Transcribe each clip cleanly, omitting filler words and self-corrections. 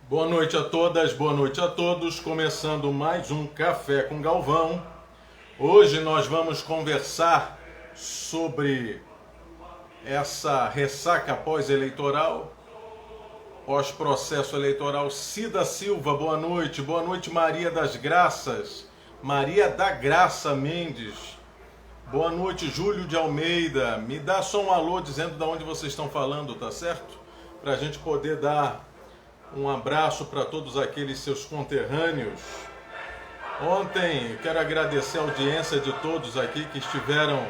Boa noite a todas, boa noite a todos. Começando mais um Café com Galvão. Hoje nós vamos conversar sobre essa ressaca pós-eleitoral, pós-processo eleitoral. Cida Silva, boa noite. Boa noite, Maria das Graças. Maria da Graça Mendes. Boa noite, Júlio de Almeida. Me dá só um alô dizendo de onde vocês estão falando, tá certo? Para a gente poder dar um abraço para todos aqueles seus conterrâneos. Ontem quero agradecer a audiência de todos aqui que estiveram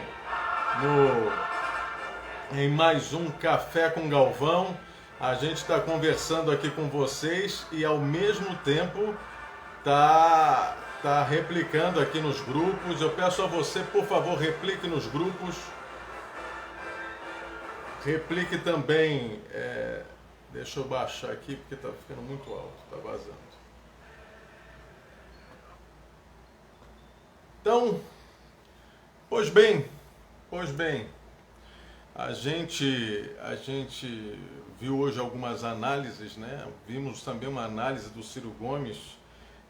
em mais um Café com Galvão. A gente está conversando aqui com vocês e ao mesmo tempo tá replicando aqui nos grupos. Eu peço a você, por favor, replique nos grupos. Replique também. Deixa eu baixar aqui porque está ficando muito alto, está vazando. Então, pois bem, a gente viu hoje algumas análises, né? Vimos também uma análise do Ciro Gomes,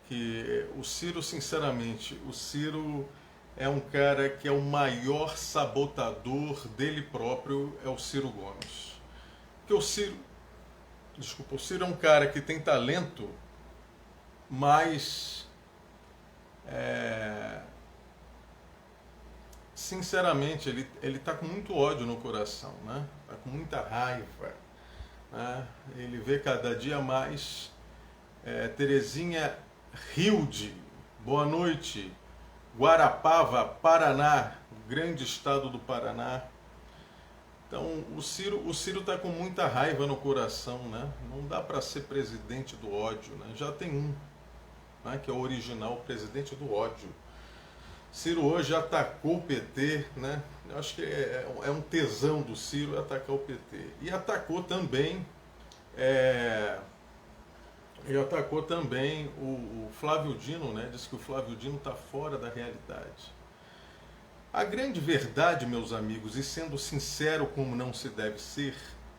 que o Ciro, sinceramente, o Ciro é um cara que é o maior sabotador dele próprio, é o Ciro Gomes. Porque o Ciro é um cara que tem talento, mas sinceramente ele está com muito ódio no coração, né? Está com muita raiva, né? Ele vê cada dia mais. Terezinha Hilde, boa noite. Guarapava, Paraná, grande estado do Paraná. Então o Ciro está com muita raiva no coração, né? Não dá para ser presidente do ódio, né? Já tem um, né, que é o original, presidente do ódio. Ciro hoje atacou o PT, né? Eu acho que é um tesão do Ciro atacar o PT. E atacou também o Flávio Dino, né? Diz que o Flávio Dino está fora da realidade. A grande verdade, meus amigos, e sendo sincero como não se deve ser,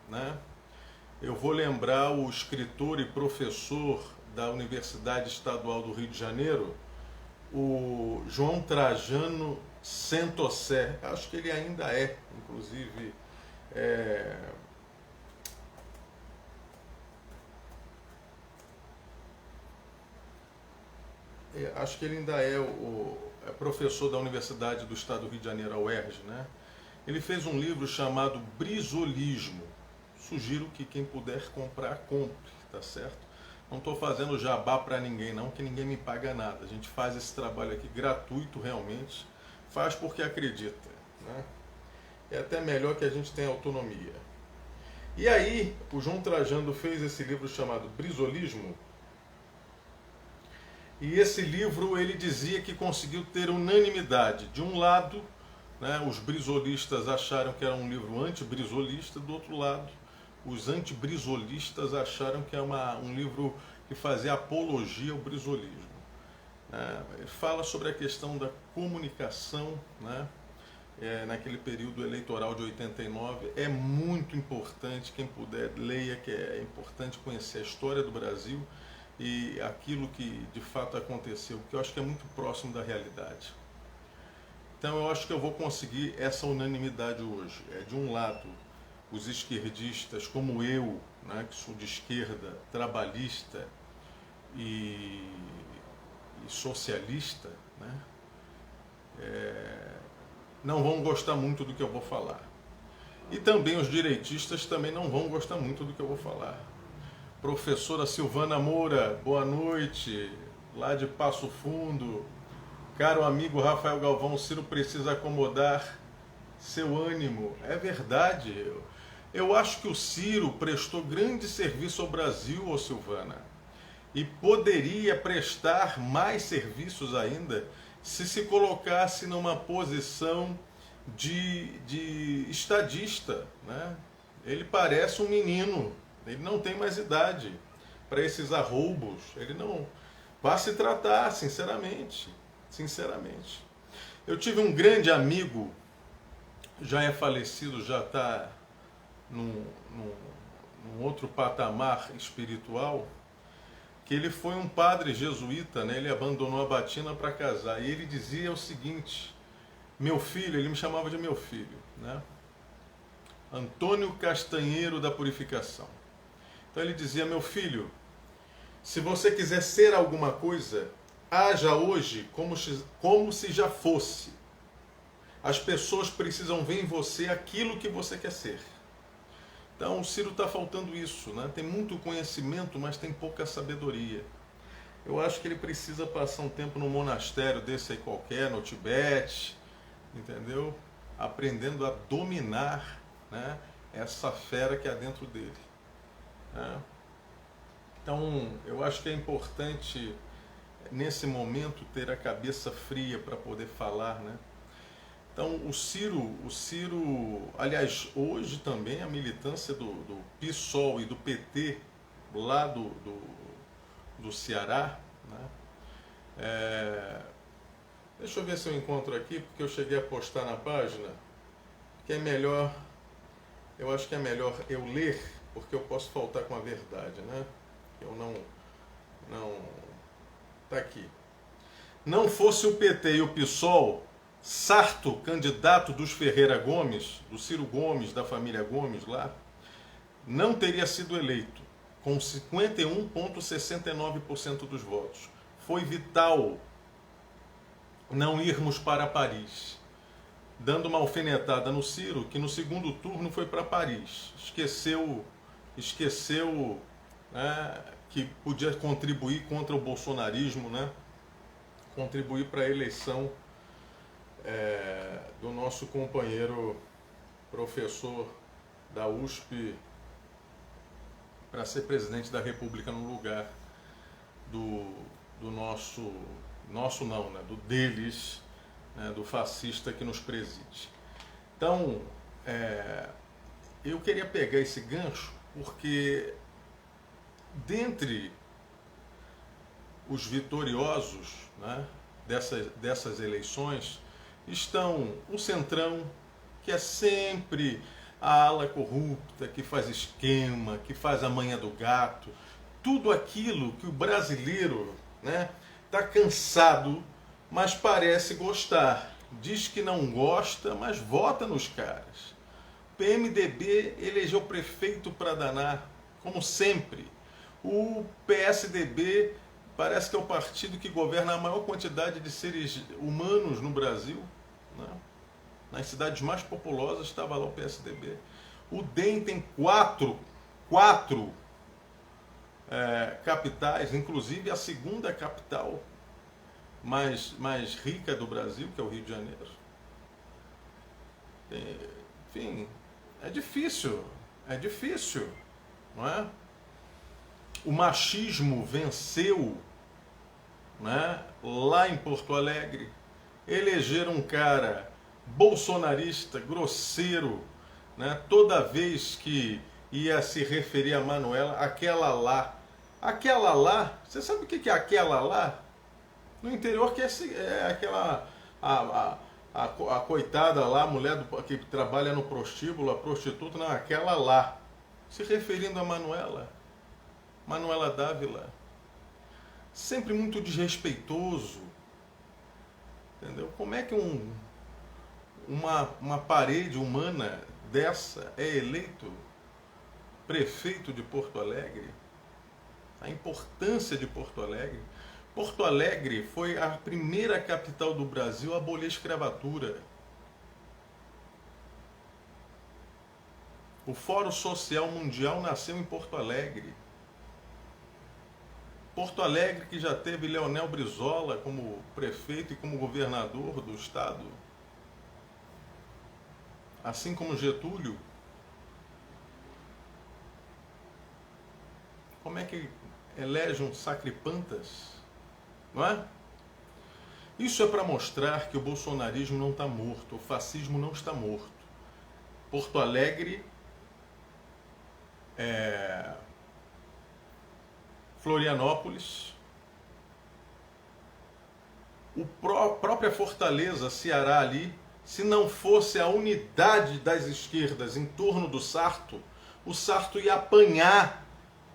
né? Eu vou lembrar o escritor e professor da Universidade Estadual do Rio de Janeiro, o João Trajano Santosé. Acho que ele ainda é, inclusive, acho que ele ainda é professor da Universidade do Estado do Rio de Janeiro, a UERJ, né? Ele fez um livro chamado Brizolismo. Sugiro que quem puder comprar, compre, tá certo? Não estou fazendo jabá para ninguém não, que ninguém me paga nada. A gente faz esse trabalho aqui gratuito realmente, faz porque acredita, né? É até melhor que a gente tenha autonomia. E aí, o João Trajano fez esse livro chamado Brizolismo. E esse livro ele dizia que conseguiu ter unanimidade. De um lado, né, os brizolistas acharam que era um livro anti-brizolista, do outro lado, os anti-brizolistas acharam que é um livro que fazia apologia ao brizolismo. Ele fala sobre a questão da comunicação, né, naquele período eleitoral de 89. É muito importante, quem puder leia, que é importante conhecer a história do Brasil e aquilo que de fato aconteceu, que eu acho que é muito próximo da realidade. Então eu acho que eu vou conseguir essa unanimidade hoje. De um lado, os esquerdistas como eu, né, que sou de esquerda, trabalhista e socialista, né, não vão gostar muito do que eu vou falar. E também os direitistas também não vão gostar muito do que eu vou falar. Professora Silvana Moura, boa noite, lá de Passo Fundo. Caro amigo Rafael Galvão, o Ciro precisa acomodar seu ânimo. É verdade. Eu acho que o Ciro prestou grande serviço ao Brasil, ô Silvana. E poderia prestar mais serviços ainda se colocasse numa posição de estadista, né? Ele parece um menino. Ele não tem mais idade para esses arroubos. Ele não... Vá se tratar, sinceramente. Sinceramente. Eu tive um grande amigo, já é falecido, já está num outro patamar espiritual, que ele foi um padre jesuíta, né? Ele abandonou a batina para casar. E ele dizia o seguinte: meu filho, ele me chamava de meu filho, né? Antônio Castanheiro da Purificação. Então ele dizia: meu filho, se você quiser ser alguma coisa, haja hoje como se já fosse. As pessoas precisam ver em você aquilo que você quer ser. Então o Ciro está faltando isso, né? Tem muito conhecimento, mas tem pouca sabedoria. Eu acho que ele precisa passar um tempo no monastério desse aí qualquer, no Tibete, entendeu? Aprendendo a dominar, né, essa fera que há dentro dele, né? Então eu acho que é importante nesse momento ter a cabeça fria para poder falar, né? Então o Ciro, aliás, hoje também a militância do PSOL e do PT lá do Ceará, né? Deixa eu ver se eu encontro aqui, porque eu cheguei a postar na página, que é melhor, eu acho que é melhor eu ler, porque eu posso faltar com a verdade, né? Eu não, tá aqui. Não fosse o PT e o PSOL, Sarto, candidato dos Ferreira Gomes, do Ciro Gomes, da família Gomes lá, não teria sido eleito, com 51,69% dos votos. Foi vital não irmos para Paris, dando uma alfinetada no Ciro, que no segundo turno foi para Paris. Esqueceu, né, que podia contribuir contra o bolsonarismo, né? Contribuir para a eleição do nosso companheiro professor da USP para ser presidente da República no lugar do nosso não, né, do deles, né, do fascista que nos preside. Então, eu queria pegar esse gancho porque dentre os vitoriosos, né, dessas eleições estão o Centrão, que é sempre a ala corrupta, que faz esquema, que faz a manha do gato, tudo aquilo que o brasileiro, né, está cansado, mas parece gostar. Diz que não gosta, mas vota nos caras. O PMDB elegeu prefeito para danar, como sempre. O PSDB parece que é o partido que governa a maior quantidade de seres humanos no Brasil, né? Nas cidades mais populosas estava lá o PSDB. O DEM tem quatro capitais, inclusive a segunda capital mais rica do Brasil, que é o Rio de Janeiro. Enfim, é difícil, não é? O machismo venceu, né, lá em Porto Alegre. Elegeram um cara bolsonarista, grosseiro, né, toda vez que ia se referir a Manuela, aquela lá, você sabe o que é aquela lá? No interior que é aquela, a coitada lá, a mulher que trabalha no prostíbulo, a prostituta, não, aquela lá, se referindo a Manuela Dávila, sempre muito desrespeitoso, entendeu? Como é que uma parede humana dessa é eleito prefeito de Porto Alegre? A importância de Porto Alegre. Porto Alegre foi a primeira capital do Brasil a abolir a escravatura. O Fórum Social Mundial nasceu em Porto Alegre. Porto Alegre, que já teve Leonel Brizola como prefeito e como governador do estado, assim como Getúlio. Como é que elege um sacripantas? Não é? Isso é para mostrar que o bolsonarismo não está morto, o fascismo não está morto. Porto Alegre, Florianópolis, própria Fortaleza, Ceará ali, se não fosse a unidade das esquerdas em torno do Sarto, o Sarto ia apanhar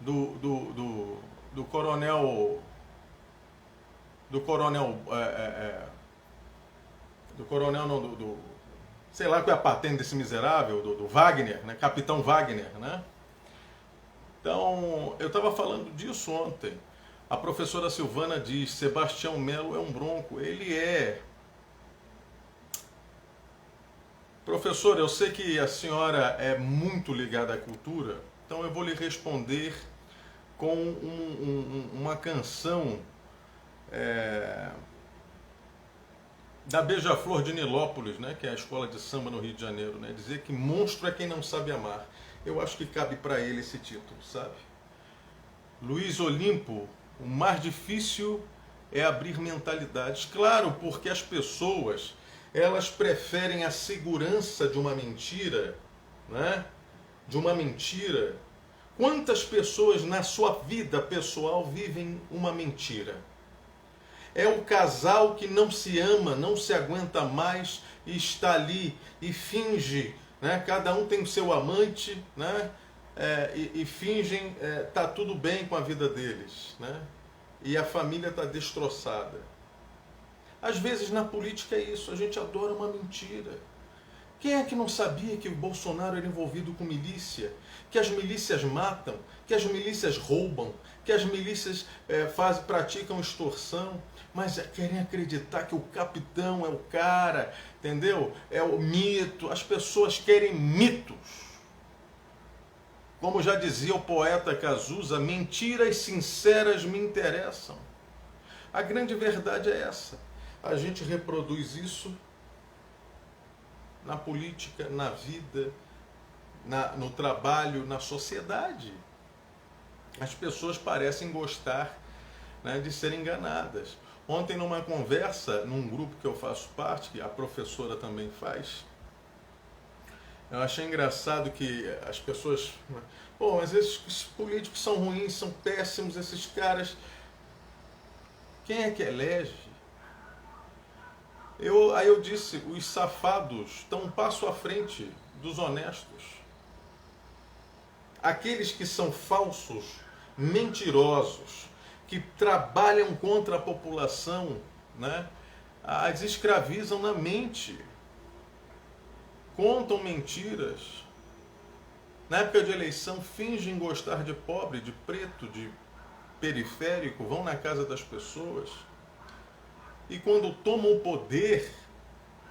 do do coronel, do coronel, do coronel não, sei lá qual é a patente desse miserável, do Wagner, né? Capitão Wagner, né? Então, eu estava falando disso ontem. A professora Silvana diz, Sebastião Melo é um bronco. Ele é. Professor, eu sei que a senhora é muito ligada à cultura, então eu vou lhe responder com uma canção da Beija-Flor de Nilópolis, né, que é a escola de samba no Rio de Janeiro, né, dizer que monstro é quem não sabe amar. Eu acho que cabe para ele esse título, sabe? Luiz Olimpo, o mais difícil é abrir mentalidades. Claro, porque as pessoas, elas preferem a segurança de uma mentira, né? De uma mentira. Quantas pessoas na sua vida pessoal vivem uma mentira? É o casal que não se ama, não se aguenta mais e está ali e finge, né? Cada um tem o seu amante, né? E fingem tá tudo bem com a vida deles, né? E a família está destroçada. Às vezes na política é isso, a gente adora uma mentira. Quem é que não sabia que o Bolsonaro era envolvido com milícia? Que as milícias matam, que as milícias roubam, que as milícias praticam extorsão, mas querem acreditar que o capitão é o cara, entendeu? É o mito, as pessoas querem mitos. Como já dizia o poeta Cazuza, mentiras sinceras me interessam. A grande verdade é essa. A gente reproduz isso na política, na vida, no trabalho, na sociedade. As pessoas parecem gostar, né, de ser enganadas. Ontem, numa conversa, num grupo que eu faço parte, que a professora também faz, eu achei engraçado que as pessoas... Pô, mas esses políticos são ruins, são péssimos, esses caras... Quem é que elege? Aí eu disse, os safados estão um passo à frente dos honestos. Aqueles que são falsos, mentirosos, que trabalham contra a população, né? As escravizam na mente. Contam mentiras. Na época de eleição, fingem gostar de pobre, de preto, de periférico, vão na casa das pessoas. E quando tomam o poder,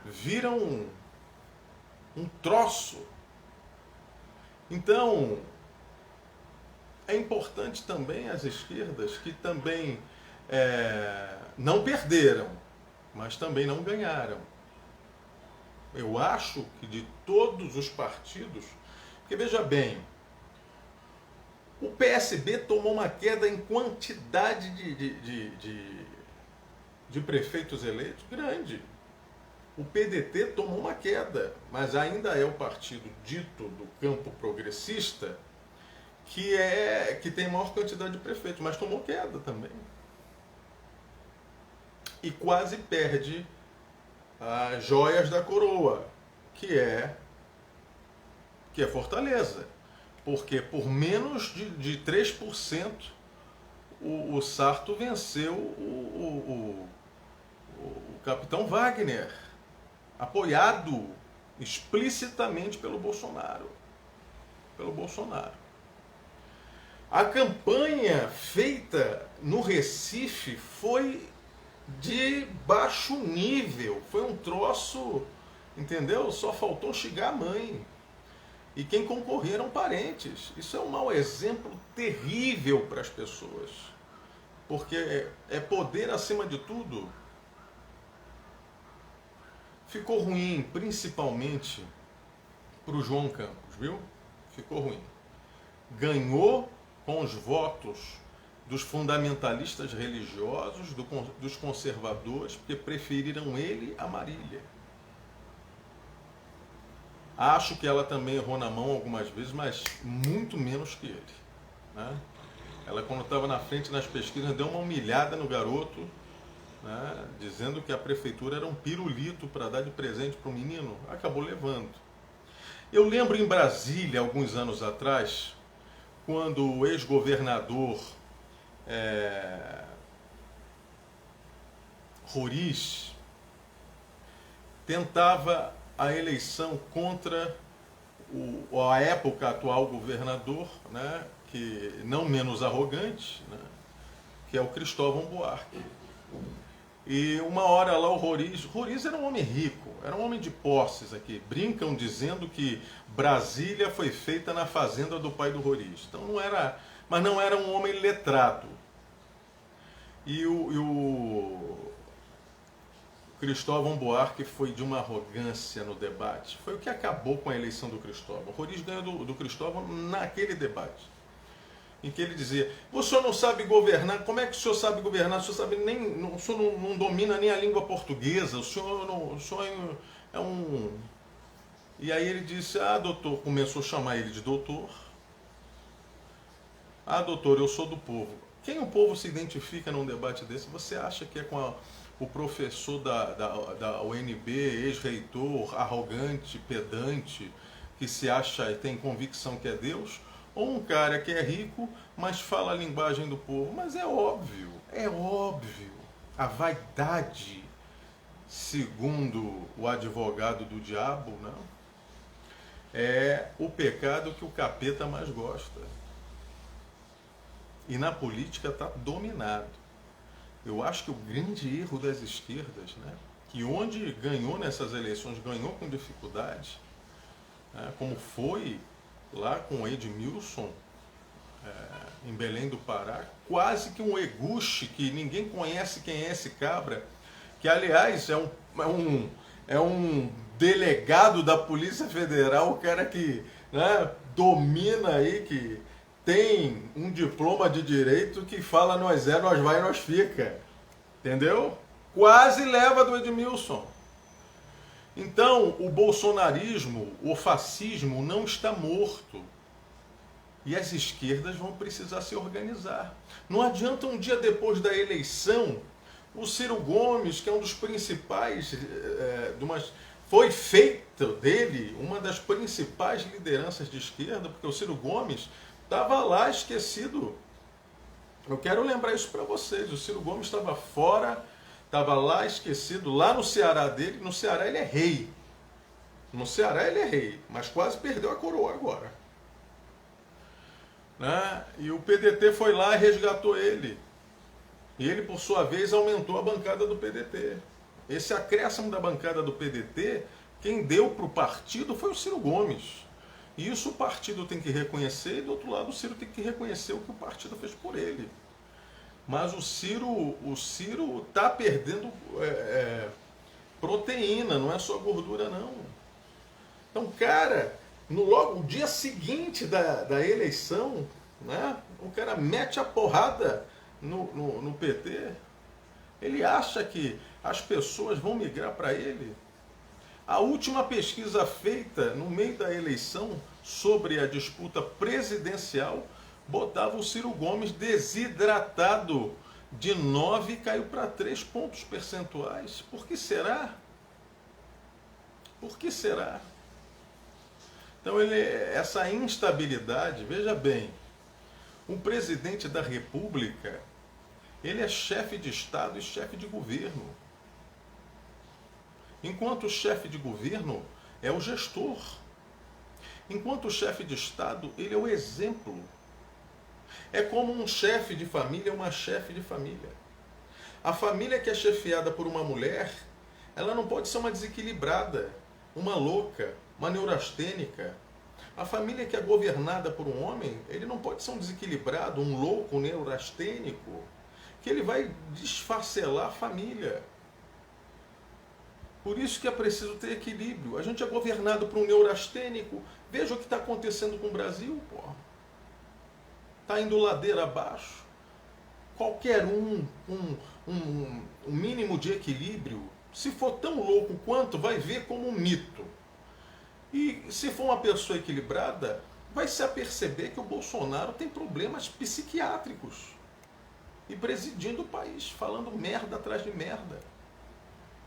viram um troço. Então, é importante também as esquerdas, que também não perderam, mas também não ganharam. Eu acho que de todos os partidos, porque veja bem, o PSB tomou uma queda em quantidade de prefeitos eleitos grande. O PDT tomou uma queda, mas ainda é o partido dito do campo progressista que tem maior quantidade de prefeitos, mas tomou queda também. E quase perde as joias da coroa, que é Fortaleza. Porque por menos de 3% o Sarto venceu o capitão Wagner, apoiado explicitamente pelo Bolsonaro. A campanha feita no Recife foi de baixo nível, foi um troço, entendeu? Só faltou xingar a mãe. E quem concorria eram parentes. Isso é um mau exemplo terrível para as pessoas. Porque é poder acima de tudo. Ficou ruim, principalmente para o João Campos, viu? Ficou ruim. Ganhou com os votos dos fundamentalistas religiosos, dos conservadores, porque preferiram ele a Marília. Acho que ela também errou na mão algumas vezes, mas muito menos que ele, né? Ela, quando estava na frente nas pesquisas, deu uma humilhada no garoto, né, dizendo que a prefeitura era um pirulito para dar de presente para o menino. Acabou levando. Eu lembro em Brasília, alguns anos atrás, quando o ex-governador Roriz tentava a eleição contra a época atual governador, né, que não menos arrogante, né, que é o Cristóvão Buarque. E uma hora lá o Roriz era um homem rico, era um homem de posses aqui. Brincam dizendo que Brasília foi feita na fazenda do pai do Roriz. Então mas não era um homem letrado. E o Cristóvão Buarque foi de uma arrogância no debate. Foi o que acabou com a eleição do Cristóvão. O Roriz ganhou do Cristóvão naquele debate, em que ele dizia: o senhor não sabe governar, como é que o senhor sabe governar? O senhor não domina nem a língua portuguesa, o senhor é um... E aí ele disse: ah, doutor, começou a chamar ele de doutor. Ah, doutor, eu sou do povo. Quem o povo se identifica num debate desse? Você acha que é com o professor da UNB, ex-reitor, arrogante, pedante, que se acha e tem convicção que é Deus? Ou um cara que é rico, mas fala a linguagem do povo? Mas é óbvio, a vaidade, segundo o advogado do diabo, não, é o pecado que o capeta mais gosta. E na política está dominado. Eu acho que o grande erro das esquerdas, né, que onde ganhou nessas eleições, ganhou com dificuldade, né, como foi lá com o Edmilson, em Belém do Pará, quase que um eguche, que ninguém conhece quem é esse cabra, que aliás é um delegado da Polícia Federal, o cara que, né, domina aí, que tem um diploma de direito, que fala nós vai, nós fica. Entendeu? Quase leva do Edmilson. Então, o bolsonarismo, o fascismo não está morto. E as esquerdas vão precisar se organizar. Não adianta um dia depois da eleição, o Ciro Gomes, que é um dos principais, foi feito dele uma das principais lideranças de esquerda, porque o Ciro Gomes estava lá esquecido. Eu quero lembrar isso para vocês. O Ciro Gomes estava fora, estava lá esquecido, lá no Ceará dele. No Ceará ele é rei. No Ceará ele é rei, mas quase perdeu a coroa agora. Né? E o PDT foi lá e resgatou ele. E ele, por sua vez, aumentou a bancada do PDT. Esse acréscimo da bancada do PDT, quem deu para o partido foi o Ciro Gomes. E isso o partido tem que reconhecer, e do outro lado o Ciro tem que reconhecer o que o partido fez por ele. Mas o Ciro está perdendo proteína, não é só gordura não. Então, cara, logo o dia seguinte da eleição, né, o cara mete a porrada no PT. Ele acha que as pessoas vão migrar para ele. A última pesquisa feita no meio da eleição sobre a disputa presidencial botava o Ciro Gomes desidratado de 9 e caiu para 3 pontos percentuais. Por que será? Por que será? Então, essa instabilidade, veja bem, o presidente da República, ele é chefe de Estado e chefe de governo. Enquanto o chefe de governo é o gestor. Enquanto o chefe de Estado, ele é o exemplo. É como um chefe de família, uma chefe de família. A família que é chefiada por uma mulher, ela não pode ser uma desequilibrada, uma louca, uma neurastênica. A família que é governada por um homem, ele não pode ser um desequilibrado, um louco, um neurastênico, que ele vai desfacelar a família. Por isso que é preciso ter equilíbrio. A gente é governado por um neurastênico. Veja o que está acontecendo com o Brasil, porra. Está indo ladeira abaixo. Qualquer um mínimo de equilíbrio, se for tão louco quanto, vai ver como um mito. E se for uma pessoa equilibrada, vai se aperceber que o Bolsonaro tem problemas psiquiátricos. E presidindo o país, falando merda atrás de merda.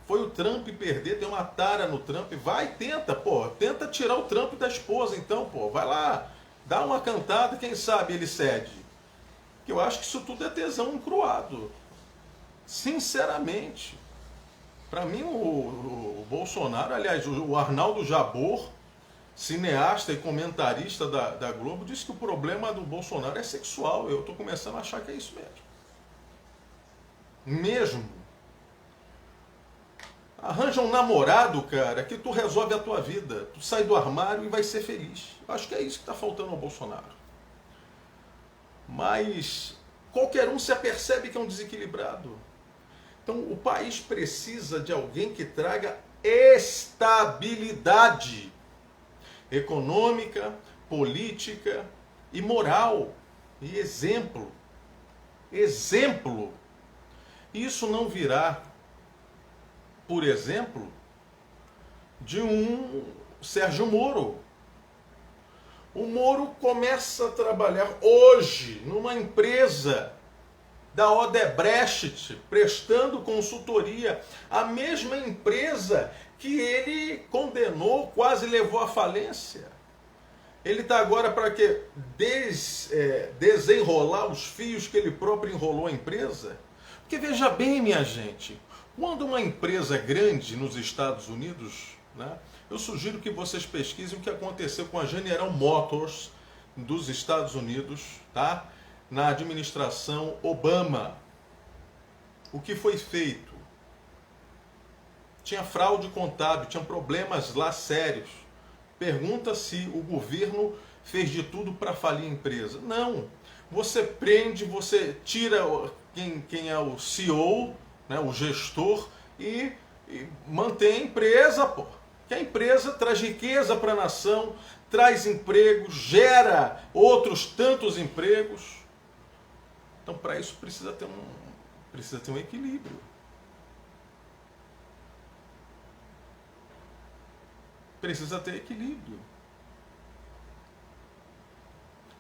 Foi o Trump perder, tem uma tara no Trump, vai, tenta tirar o Trump da esposa então, vai lá, dá uma cantada, quem sabe ele cede. Que eu acho que isso tudo é tesão encruado. Sinceramente. Para mim, o Bolsonaro, aliás, o Arnaldo Jabor, cineasta e comentarista da Globo, disse que o problema do Bolsonaro é sexual. Eu estou começando a achar que é isso mesmo. Mesmo. Arranja um namorado, cara, que tu resolve a tua vida. Tu sai do armário e vai ser feliz. Eu acho que é isso que está faltando ao Bolsonaro. Mas qualquer um se apercebe que é um desequilibrado. Então o país precisa de alguém que traga estabilidade econômica, política e moral. E exemplo. Exemplo. Isso não virá, por exemplo, de um Sérgio Moro. O Moro começa a trabalhar hoje numa empresa da Odebrecht, prestando consultoria, a mesma empresa que ele condenou, quase levou à falência. Ele está agora para quê? Desenrolar os fios que ele próprio enrolou a empresa? Porque veja bem, minha gente, quando uma empresa grande nos Estados Unidos, né, eu sugiro que vocês pesquisem o que aconteceu com a General Motors dos Estados Unidos, tá? Na administração Obama. O que foi feito? Tinha fraude contábil, tinha problemas lá sérios. Pergunta se o governo fez de tudo para falir a empresa. Não. Você prende, você tira quem é o CEO, né, o gestor, e mantém a empresa, pô. Que a empresa traz riqueza para a nação, traz emprego, gera outros tantos empregos. Então, para isso, precisa ter um equilíbrio. Precisa ter equilíbrio.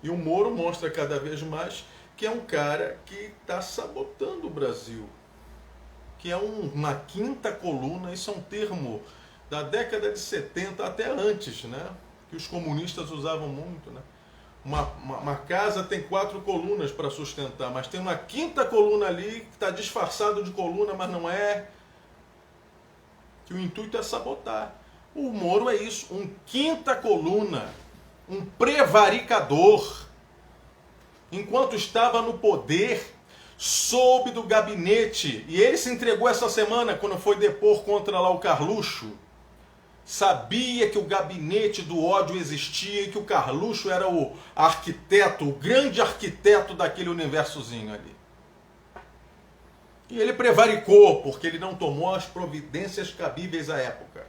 E o Moro mostra cada vez mais que é um cara que está sabotando o Brasil. Que é uma quinta coluna, isso é um termo da década de 70 até antes, né? Que os comunistas usavam muito, né? Uma casa tem 4 colunas para sustentar, mas tem uma quinta coluna ali que está disfarçado de coluna, mas não é. Que o intuito é sabotar. O Moro é isso, um quinta coluna, um prevaricador. Enquanto estava no poder, soube do gabinete, e ele se entregou essa semana quando foi depor contra lá o Carluxo. Sabia que o gabinete do ódio existia e que o Carluxo era o arquiteto, o grande arquiteto daquele universozinho ali. E ele prevaricou, porque ele não tomou as providências cabíveis à época.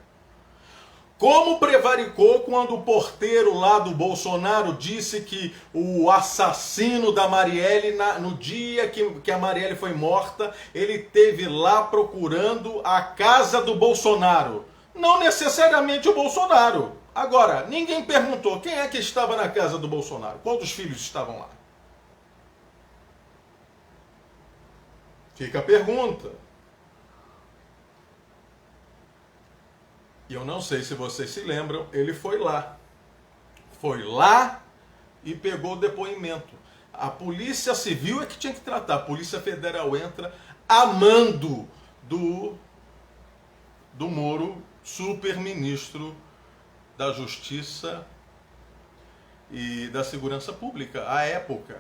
Como prevaricou quando o porteiro lá do Bolsonaro disse que o assassino da Marielle, no dia que a Marielle foi morta, ele esteve lá procurando a casa do Bolsonaro. Não necessariamente o Bolsonaro. Agora, ninguém perguntou quem é que estava na casa do Bolsonaro. Qual dos filhos estavam lá? Fica a pergunta. E eu não sei se vocês se lembram, ele foi lá. Foi lá e pegou o depoimento. A Polícia Civil é que tinha que tratar. A Polícia Federal entra a mando do Moro, super-ministro da Justiça e da Segurança Pública, à época.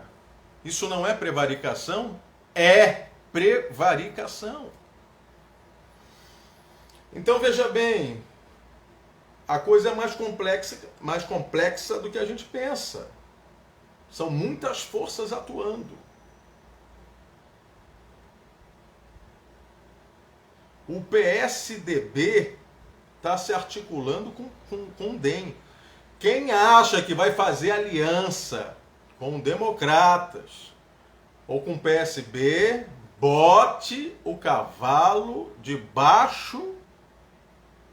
Isso não é prevaricação? É prevaricação. Então veja bem, a coisa é mais complexa do que a gente pensa. São muitas forças atuando. O PSDB está se articulando com o DEM. Quem acha que vai fazer aliança com democratas ou com o PSB, bote o cavalo debaixo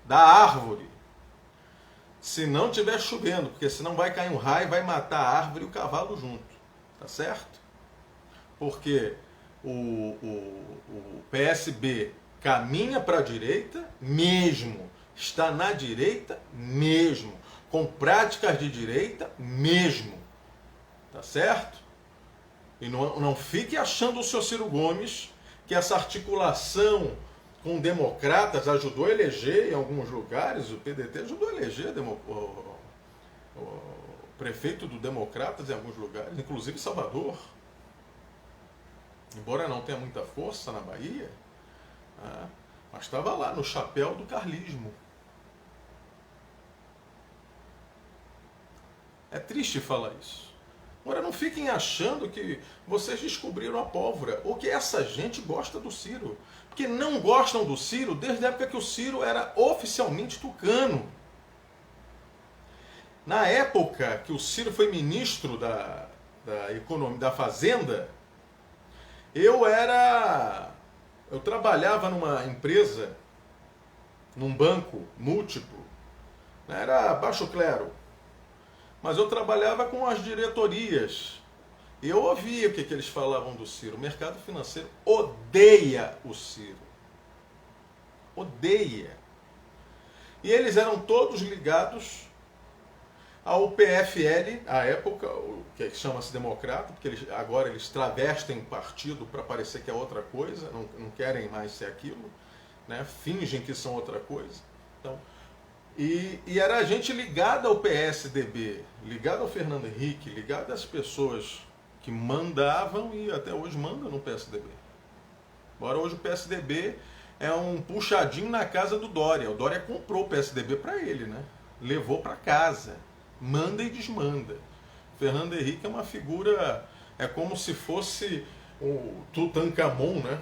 da árvore. Se não estiver chovendo, porque senão vai cair um raio e vai matar a árvore e o cavalo junto. Tá certo? Porque o PSB caminha para a direita mesmo, está na direita mesmo, com práticas de direita mesmo. Tá certo? E não fique achando o seu Ciro Gomes que essa articulação com democratas ajudou a eleger em alguns lugares, o PDT ajudou a eleger o prefeito do Democratas em alguns lugares, inclusive Salvador. Embora não tenha muita força na Bahia, mas estava lá no chapéu do carlismo. É triste falar isso. Agora, não fiquem achando que vocês descobriram a pólvora, ou que essa gente gosta do Ciro. Porque não gostam do Ciro desde a época que o Ciro era oficialmente tucano. Na época que o Ciro foi ministro da Economia, da Fazenda, eu trabalhava numa empresa, num banco múltiplo, era baixo clero, mas eu trabalhava com as diretorias. E eu ouvia o que eles falavam do Ciro. O mercado financeiro odeia o Ciro. Odeia. E eles eram todos ligados ao PFL, à época, que chama-se Democrata, porque agora eles travestem partido para parecer que é outra coisa, não querem mais ser aquilo, né? Fingem que são outra coisa. Então, e era gente ligada ao PSDB, ligada ao Fernando Henrique, ligada às pessoas que mandavam e até hoje mandam no PSDB. Embora hoje o PSDB é um puxadinho na casa do Dória. O Dória comprou o PSDB para ele, né? Levou para casa. Manda e desmanda. Fernando Henrique é uma figura, é como se fosse o Tutankhamon, né?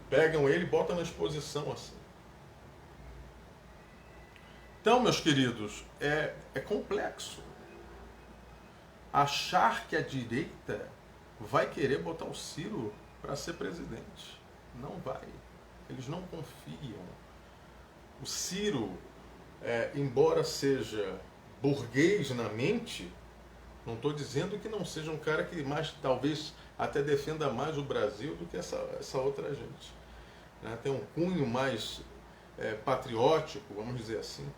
Pegam ele e botam na exposição assim. Então, meus queridos, é complexo. Achar que a direita vai querer botar o Ciro para ser presidente. Não vai. Eles não confiam. O Ciro, embora seja burguês na mente, não estou dizendo que não seja um cara que mais, talvez até defenda mais o Brasil do que essa outra gente. Né? Tem um cunho mais patriótico, vamos dizer assim.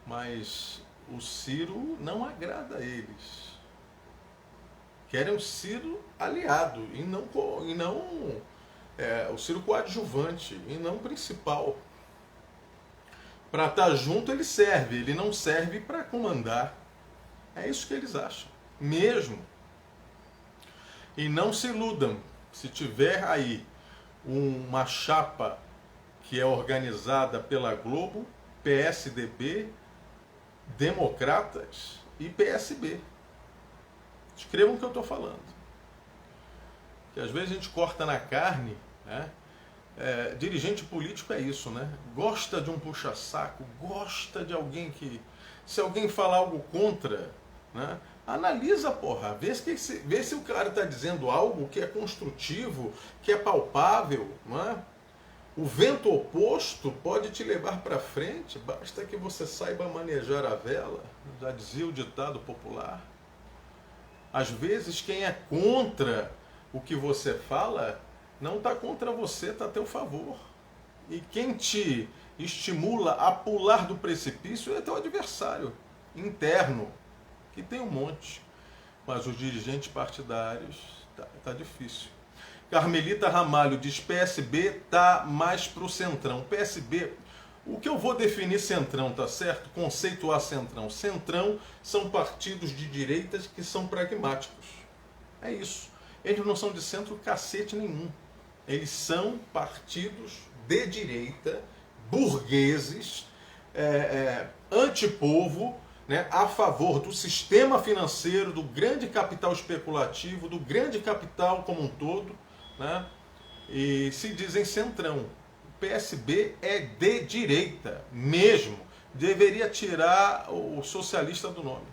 Mas o Ciro não agrada a eles. Querem o Ciro aliado e não o Ciro coadjuvante e não principal. Para estar junto ele serve, ele não serve para comandar. É isso que eles acham, mesmo. E não se iludam, se tiver aí uma chapa que é organizada pela Globo, PSDB, Democratas e PSB. Escrevam o que eu estou falando. Que às vezes a gente corta na carne, né? Dirigente político é isso, né? Gosta de um puxa-saco, gosta de alguém que... Se alguém falar algo contra, né? Analisa, porra. Vê se o cara está dizendo algo que é construtivo, que é palpável, não é? O vento oposto pode te levar para frente, basta que você saiba manejar a vela, já dizia o ditado popular. Às vezes quem é contra o que você fala não está contra você, está a teu favor. E quem te estimula a pular do precipício é teu adversário interno, que tem um monte. Mas os dirigentes partidários, tá difícil. Carmelita Ramalho diz: PSB tá mais pro centrão. PSB, o que eu vou definir centrão, tá certo? Conceituar centrão. Centrão são partidos de direitas que são pragmáticos. É isso. Eles não são de centro cacete nenhum. Eles são partidos de direita, burgueses, antipovo, né, a favor do sistema financeiro, do grande capital especulativo, do grande capital como um todo, né, e se dizem centrão. O PSB é de direita mesmo. Deveria tirar o socialista do nome.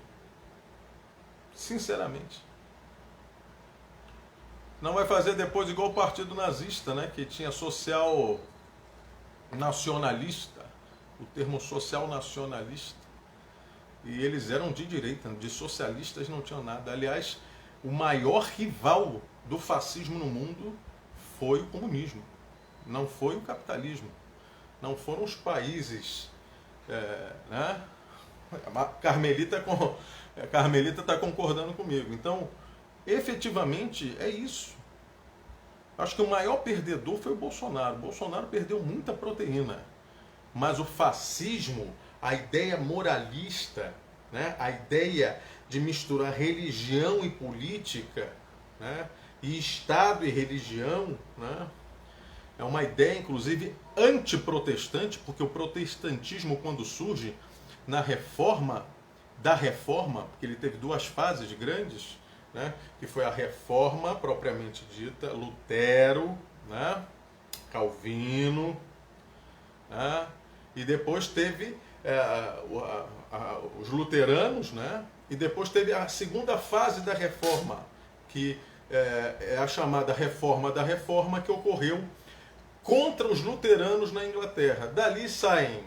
Sinceramente. Não vai fazer depois igual o partido nazista, né, que tinha social nacionalista, o termo social nacionalista. E eles eram de direita, de socialistas não tinham nada. Aliás, o maior rival do fascismo no mundo foi o comunismo, não foi o capitalismo, não foram os países, né? A Carmelita está concordando comigo. Então, Efetivamente é isso. Acho que o maior perdedor foi o Bolsonaro. O Bolsonaro perdeu muita proteína. Mas o fascismo, a ideia moralista, né? A ideia de misturar religião e política, né? E Estado e religião, né? É uma ideia, inclusive, antiprotestante, porque o protestantismo, quando surge na reforma, porque ele teve duas fases grandes, né? Que foi a reforma propriamente dita, Lutero, né? Calvino, né? E depois teve os luteranos, né? E depois teve a segunda fase da reforma, que é a chamada reforma da reforma, que ocorreu contra os luteranos na Inglaterra. Dali saem,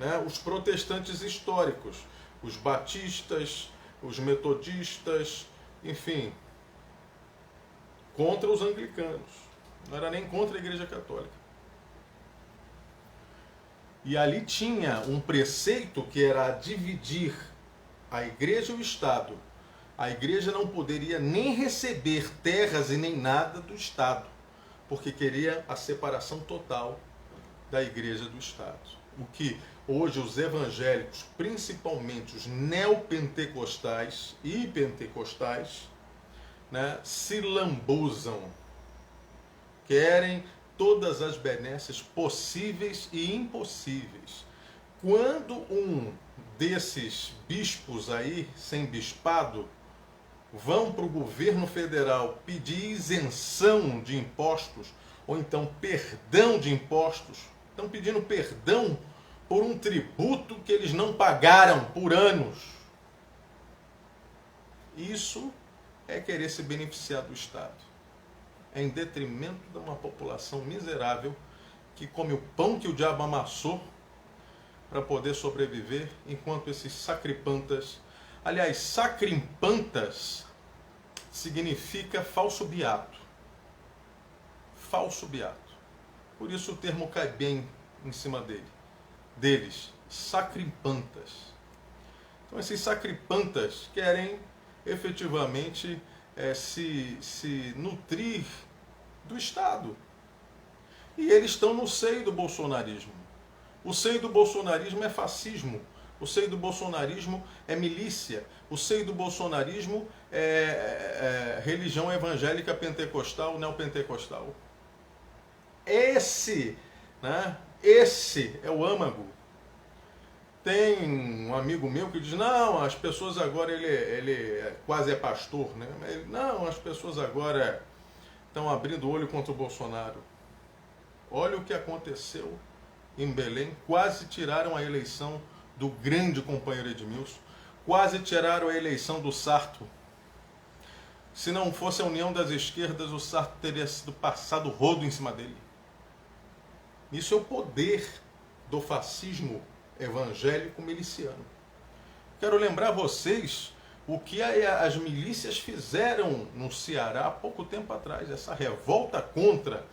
né, os protestantes históricos, os batistas, os metodistas, enfim, contra os anglicanos. Não era nem contra a Igreja Católica. E ali tinha um preceito que era dividir a Igreja e o Estado. A Igreja não poderia nem receber terras e nem nada do Estado, porque queria a separação total da Igreja do Estado. O que hoje os evangélicos, principalmente os neopentecostais e pentecostais, né, se lambuzam. Querem todas as benesses possíveis e impossíveis. Quando um desses bispos aí, sem bispado, vão para o governo federal pedir isenção de impostos, ou então perdão de impostos, estão pedindo perdão por um tributo que eles não pagaram por anos. Isso é querer se beneficiar do Estado. É em detrimento de uma população miserável que come o pão que o diabo amassou para poder sobreviver, enquanto esses sacripantas... Aliás, sacrimpantas significa falso beato. Falso beato. Por isso o termo cai bem em cima deles. Sacrimpantas. Então esses sacripantas querem efetivamente se nutrir do Estado. E eles estão no seio do bolsonarismo. O seio do bolsonarismo é fascismo. O seio do bolsonarismo é milícia. O seio do bolsonarismo é religião evangélica pentecostal, neopentecostal. Esse é o âmago. Tem um amigo meu que diz, não, as pessoas agora, ele quase é pastor, né? Não, as pessoas agora estão abrindo o olho contra o Bolsonaro. Olha o que aconteceu em Belém, quase tiraram a eleição do grande companheiro Edmilson, quase tiraram a eleição do Sarto. Se não fosse a união das esquerdas, o Sarto teria sido passado rodo em cima dele. Isso é o poder do fascismo evangélico miliciano. Quero lembrar vocês o que as milícias fizeram no Ceará há pouco tempo atrás, essa revolta contra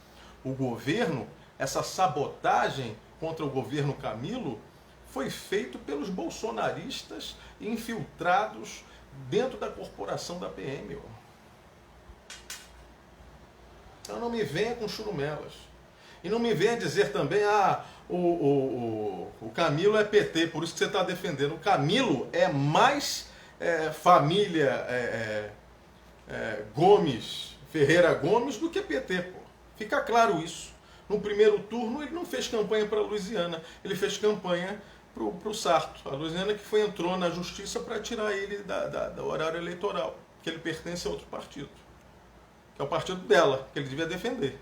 o governo, essa sabotagem contra o governo Camilo, foi feito pelos bolsonaristas infiltrados dentro da corporação da PM. Então não me venha com churumelas. E não me venha dizer também, o Camilo é PT, por isso que você está defendendo. O Camilo é mais família Gomes, Ferreira Gomes, do que PT, pô. Fica claro isso. No primeiro turno ele não fez campanha para a Louisiana, ele fez campanha para o Sarto. A Louisiana que entrou na justiça para tirar ele do horário eleitoral, que ele pertence a outro partido, que é o partido dela, que ele devia defender.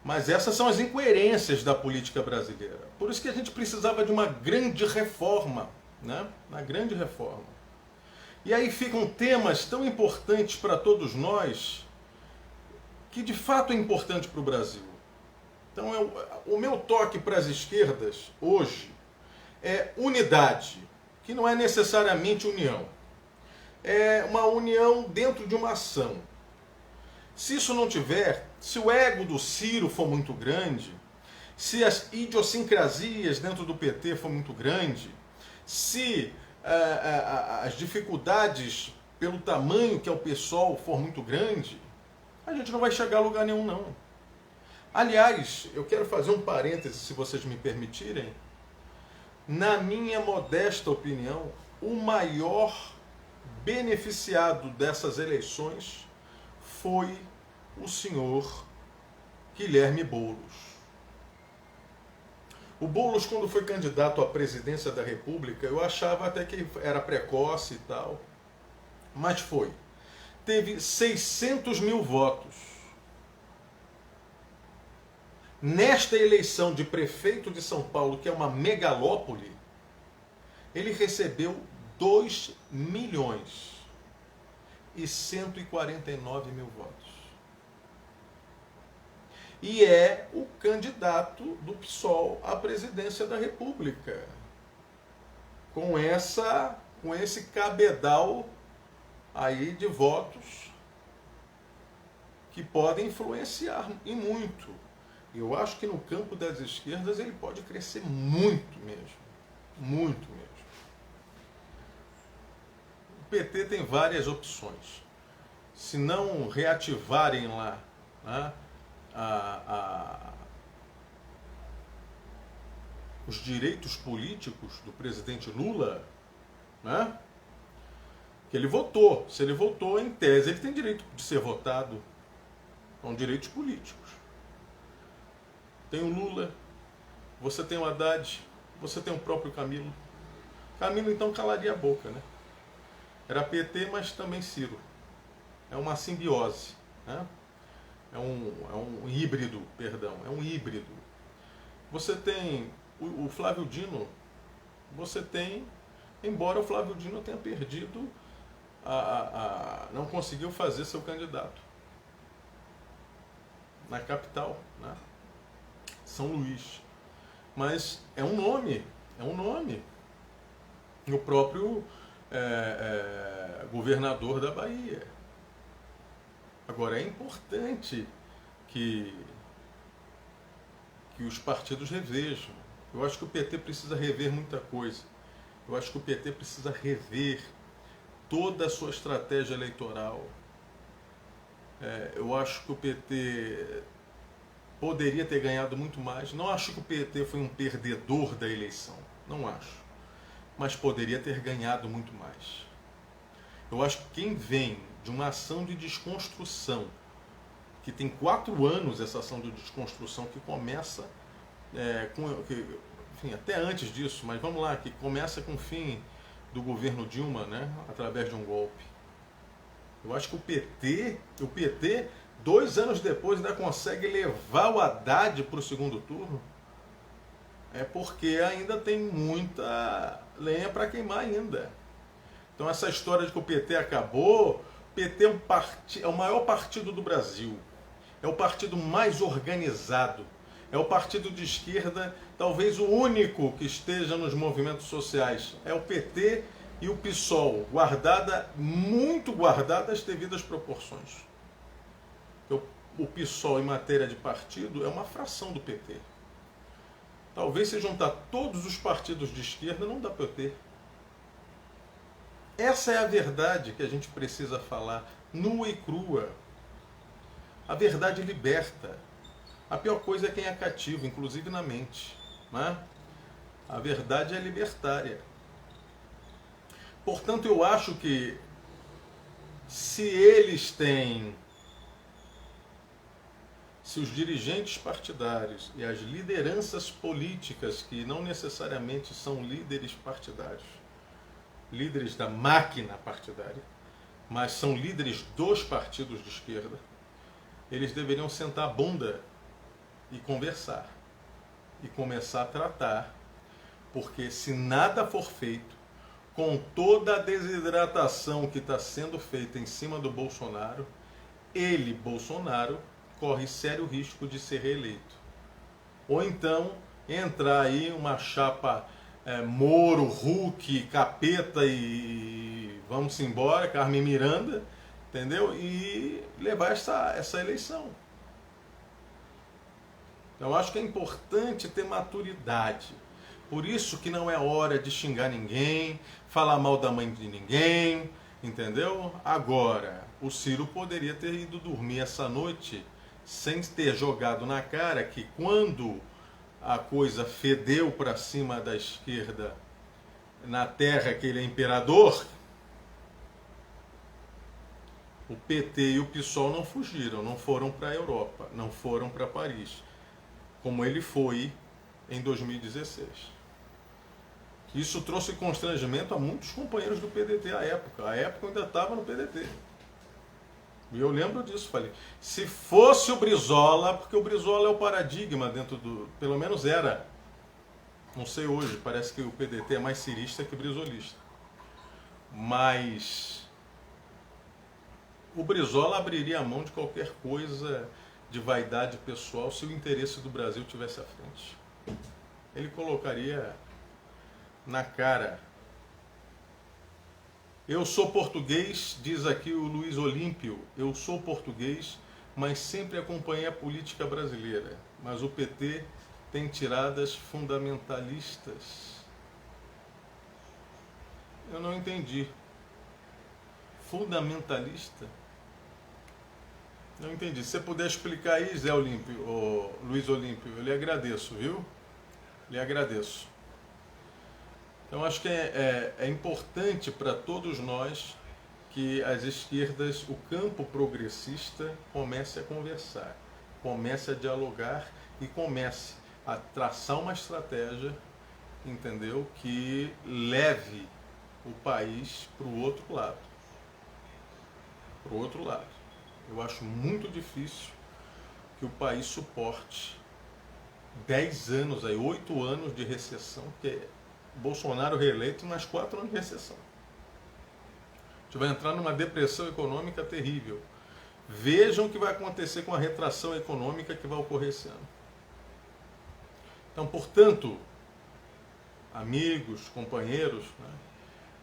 Mas essas são as incoerências da política brasileira. Por isso que a gente precisava de uma grande reforma, né? Uma grande reforma. E aí ficam temas tão importantes para todos nós, que de fato é importante para o Brasil. Então, o meu toque para as esquerdas hoje é unidade, que não é necessariamente união. É uma união dentro de uma ação. Se isso não tiver, se o ego do Ciro for muito grande, se as idiosincrasias dentro do PT for muito grande, se as dificuldades pelo tamanho que é o PSOL for muito grande, a gente não vai chegar a lugar nenhum, não. Aliás, eu quero fazer um parêntese, se vocês me permitirem. Na minha modesta opinião, o maior beneficiado dessas eleições foi o senhor Guilherme Boulos. O Boulos, quando foi candidato à presidência da República, eu achava até que era precoce e tal, mas foi. Teve 600 mil votos. Nesta eleição de prefeito de São Paulo, que é uma megalópole, ele recebeu 2.149.000 votos. E é o candidato do PSOL à presidência da República. Com esse cabedal aí de votos que podem influenciar e muito. Eu acho que no campo das esquerdas ele pode crescer muito mesmo. Muito mesmo. O PT tem várias opções. Se não reativarem lá, né, os direitos políticos do presidente Lula, né, que ele votou. Se ele votou, em tese, ele tem direito de ser votado. São direitos políticos. Tem o Lula, você tem o Haddad, você tem o próprio Camilo. Camilo, então, calaria a boca, né? Era PT, mas também Ciro. É uma simbiose, né? É um híbrido, perdão, é um híbrido. Você tem o Flávio Dino, você tem, embora o Flávio Dino tenha perdido, não conseguiu fazer seu candidato na capital, né? São Luís. Mas é um nome, é um nome. O próprio governador da Bahia. Agora, é importante que os partidos revejam. Eu acho que o PT precisa rever muita coisa. Eu acho que o PT precisa rever toda a sua estratégia eleitoral. Eu acho que o PT poderia ter ganhado muito mais. Não acho que o PT foi um perdedor da eleição. Não acho. Mas poderia ter ganhado muito mais. Eu acho que quem vem de uma ação de desconstrução, que tem 4 anos essa ação de desconstrução, que começa enfim, até antes disso, mas vamos lá, que começa com o fim do governo Dilma, né, através de um golpe. Eu acho que o PT 2 anos depois ainda consegue levar o Haddad para o segundo turno, é porque ainda tem muita lenha para queimar ainda. Então essa história de que o PT acabou, o PT é o maior partido do Brasil, é o partido mais organizado, é o partido de esquerda, talvez o único que esteja nos movimentos sociais, é o PT e o PSOL, muito guardada as devidas proporções. O PSOL, em matéria de partido, é uma fração do PT. Talvez se juntar todos os partidos de esquerda, não dá para ter. Essa é a verdade que a gente precisa falar, nua e crua. A verdade liberta. A pior coisa é quem é cativo, inclusive na mente, né? A verdade é libertária. Portanto, eu acho que se os dirigentes partidários e as lideranças políticas, que não necessariamente são líderes partidários, líderes da máquina partidária, mas são líderes dos partidos de esquerda, eles deveriam sentar a bunda e conversar, e começar a tratar, porque se nada for feito, com toda a desidratação que está sendo feita em cima do Bolsonaro, Bolsonaro, corre sério risco de ser reeleito. Ou então entrar aí uma chapa Moro, Huck, Capeta e vamos embora, Carmen Miranda, entendeu? E levar essa eleição. Então, eu acho que é importante ter maturidade. Por isso que não é hora de xingar ninguém, falar mal da mãe de ninguém, Entendeu? Agora, o Ciro poderia ter ido dormir essa noite sem ter jogado na cara que quando a coisa fedeu para cima da esquerda na terra que ele é imperador, o PT e o PSOL não fugiram, não foram para a Europa, não foram para Paris, como ele foi em 2016. Isso trouxe constrangimento a muitos companheiros do PDT à época. À época eu ainda estava no PDT. E eu lembro disso, falei, se fosse o Brizola, porque o Brizola é o paradigma dentro do, pelo menos era, não sei hoje, parece que o PDT é mais cirista que brizolista. Mas o Brizola abriria a mão de qualquer coisa de vaidade pessoal se o interesse do Brasil tivesse à frente. Ele colocaria na cara. Eu sou português, diz aqui o Luiz Olímpio, eu sou português, mas sempre acompanhei a política brasileira. Mas o PT tem tiradas fundamentalistas. Eu não entendi. Fundamentalista? Não entendi. Se você puder explicar aí, Zé Olímpio, ou Luiz Olímpio, eu lhe agradeço, viu? Lhe agradeço. Então acho que é importante para todos nós que as esquerdas, o campo progressista, comece a conversar, comece a dialogar e comece a traçar uma estratégia, entendeu? Que leve o país para o outro lado. Para o outro lado. Eu acho muito difícil que o país suporte 10 anos, aí, 8 anos de recessão, que é Bolsonaro reeleito, mais 4 anos de recessão. A gente vai entrar numa depressão econômica terrível. Vejam o que vai acontecer com a retração econômica que vai ocorrer esse ano. Então, portanto, amigos, companheiros, né,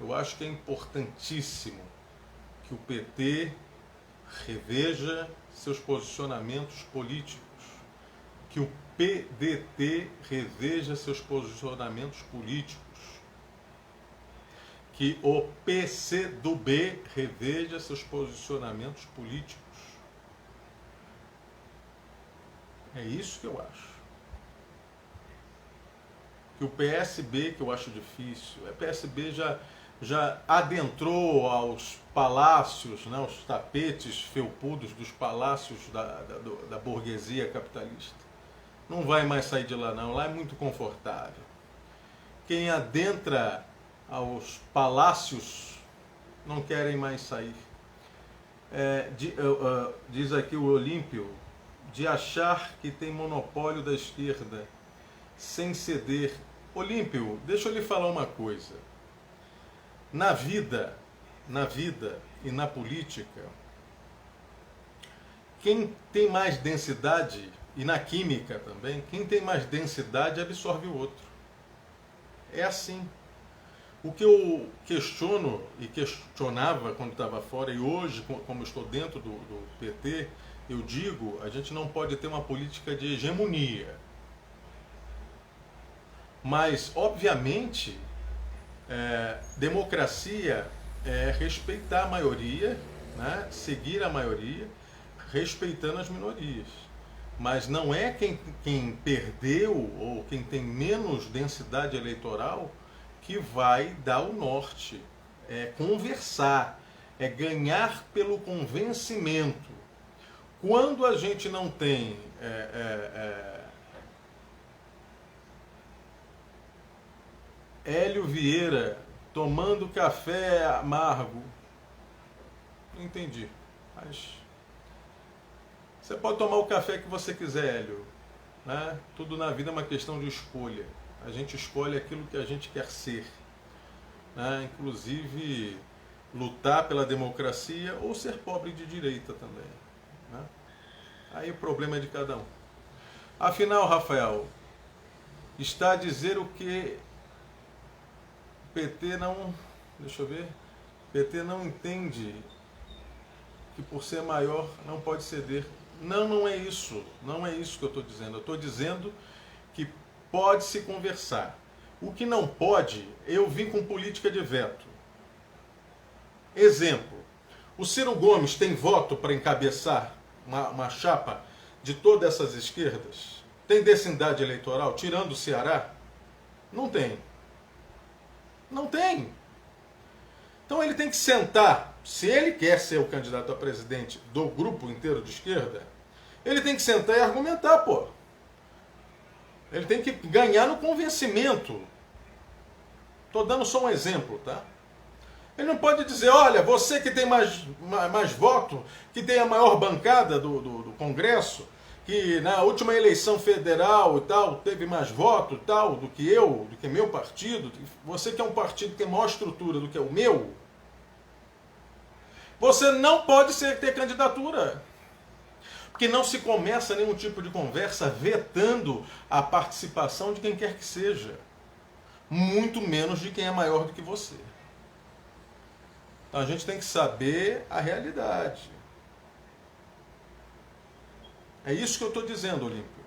eu acho que é importantíssimo que o PT reveja seus posicionamentos políticos, que o PDT reveja seus posicionamentos políticos, que o PCdoB reveja seus posicionamentos políticos. É isso que eu acho. Que o PSB, que eu acho difícil, o PSB já adentrou aos palácios, né, os tapetes felpudos dos palácios da burguesia capitalista. Não vai mais sair de lá não, lá é muito confortável. Quem adentra aos palácios não querem mais sair. Diz aqui o Olímpio, de achar que tem monopólio da esquerda, sem ceder. Olímpio, deixa eu lhe falar uma coisa. Na vida e na política, quem tem mais densidade, e na química também, quem tem mais densidade absorve o outro. É assim. O que eu questiono e questionava quando estava fora, e hoje, como estou dentro do PT, eu digo, a gente não pode ter uma política de hegemonia. Mas, obviamente, democracia é respeitar a maioria, né, seguir a maioria, respeitando as minorias. Mas não é quem perdeu ou quem tem menos densidade eleitoral que vai dar o norte. É conversar, é ganhar pelo convencimento. Quando a gente não tem Hélio Vieira tomando café amargo, não entendi, mas você pode tomar o café que você quiser, Hélio, né? Tudo na vida é uma questão de escolha. A gente escolhe aquilo que a gente quer ser, né? Inclusive lutar pela democracia ou ser pobre de direita também, né? Aí o problema é de cada um. Afinal, Rafael, está a dizer o que o PT não... Deixa eu ver. O PT não entende que por ser maior não pode ceder. Não, não é isso. Não é isso que eu estou dizendo. Eu estou dizendo que pode se conversar. O que não pode, eu vim com política de veto. Exemplo, o Ciro Gomes tem voto para encabeçar uma chapa de todas essas esquerdas? Tem densidade eleitoral, tirando o Ceará? Não tem. Não tem. Então ele tem que sentar, se ele quer ser o candidato a presidente do grupo inteiro de esquerda, ele tem que sentar e argumentar, pô. Ele tem que ganhar no convencimento. Estou dando só um exemplo, tá? Ele não pode dizer, olha, você que tem mais voto, que tem a maior bancada do Congresso, que na última eleição federal e tal, teve mais voto e tal do que eu, do que meu partido, você que é um partido que tem maior estrutura do que o meu, você não pode ter candidatura. Porque não se começa nenhum tipo de conversa vetando a participação de quem quer que seja. Muito menos de quem é maior do que você. Então a gente tem que saber a realidade. É isso que eu estou dizendo, Olímpio.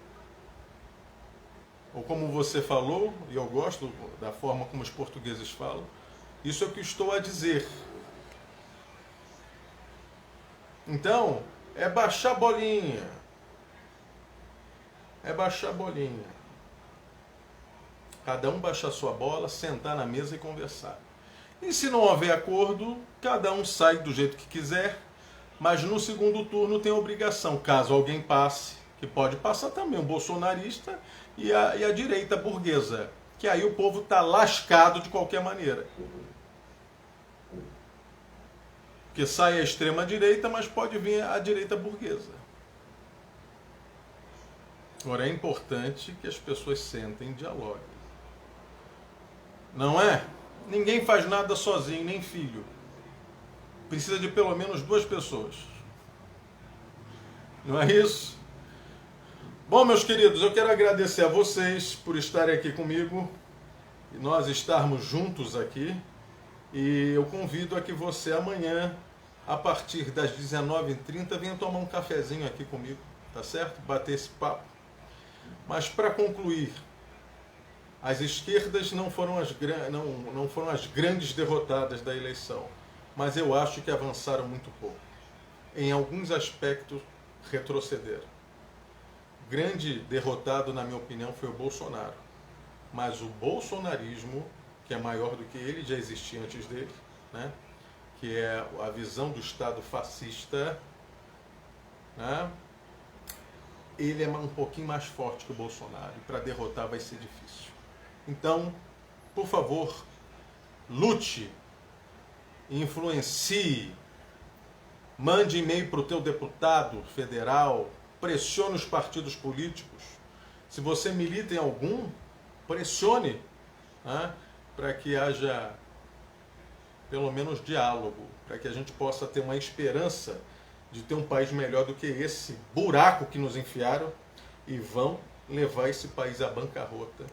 Ou como você falou, e eu gosto da forma como os portugueses falam, isso é o que estou a dizer. Então, é baixar a bolinha. É baixar a bolinha. Cada um baixar a sua bola, sentar na mesa e conversar. E se não houver acordo, cada um sai do jeito que quiser, mas no segundo turno tem obrigação, caso alguém passe, que pode passar também, o bolsonarista e a direita burguesa, que aí o povo está lascado de qualquer maneira. Porque sai a extrema-direita, mas pode vir a direita burguesa. Agora é importante que as pessoas sentem e dialoguem. Não é? Ninguém faz nada sozinho, nem filho. Precisa de pelo menos 2 pessoas. Não é isso? Bom, meus queridos, eu quero agradecer a vocês por estarem aqui comigo e nós estarmos juntos aqui. E eu convido a que você amanhã, a partir das 19h30, venha tomar um cafezinho aqui comigo, tá certo? Bater esse papo. Mas para concluir, as esquerdas não foram as grandes derrotadas da eleição, mas eu acho que avançaram muito pouco. Em alguns aspectos, retrocederam. Grande derrotado, na minha opinião, foi o Bolsonaro. Mas o bolsonarismo, que é maior do que ele, já existia antes dele, né? Que é a visão do Estado fascista, né? Ele é um pouquinho mais forte que o Bolsonaro, e para derrotar vai ser difícil. Então, por favor, lute, influencie, mande e-mail para o teu deputado federal, pressione os partidos políticos. Se você milita em algum, pressione, né, para que haja pelo menos diálogo, para que a gente possa ter uma esperança de ter um país melhor do que esse buraco que nos enfiaram e vão levar esse país à bancarrota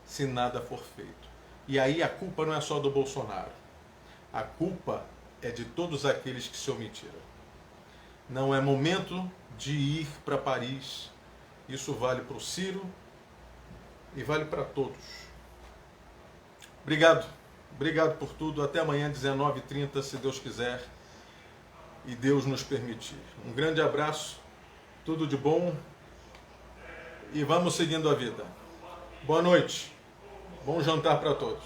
se nada for feito. E aí a culpa não é só do Bolsonaro. A culpa é de todos aqueles que se omitiram. Não é momento de ir para Paris. Isso vale para o Ciro e vale para todos. Obrigado. Obrigado por tudo. Até amanhã, 19h30, se Deus quiser e Deus nos permitir. Um grande abraço, tudo de bom e vamos seguindo a vida. Boa noite. Bom jantar para todos.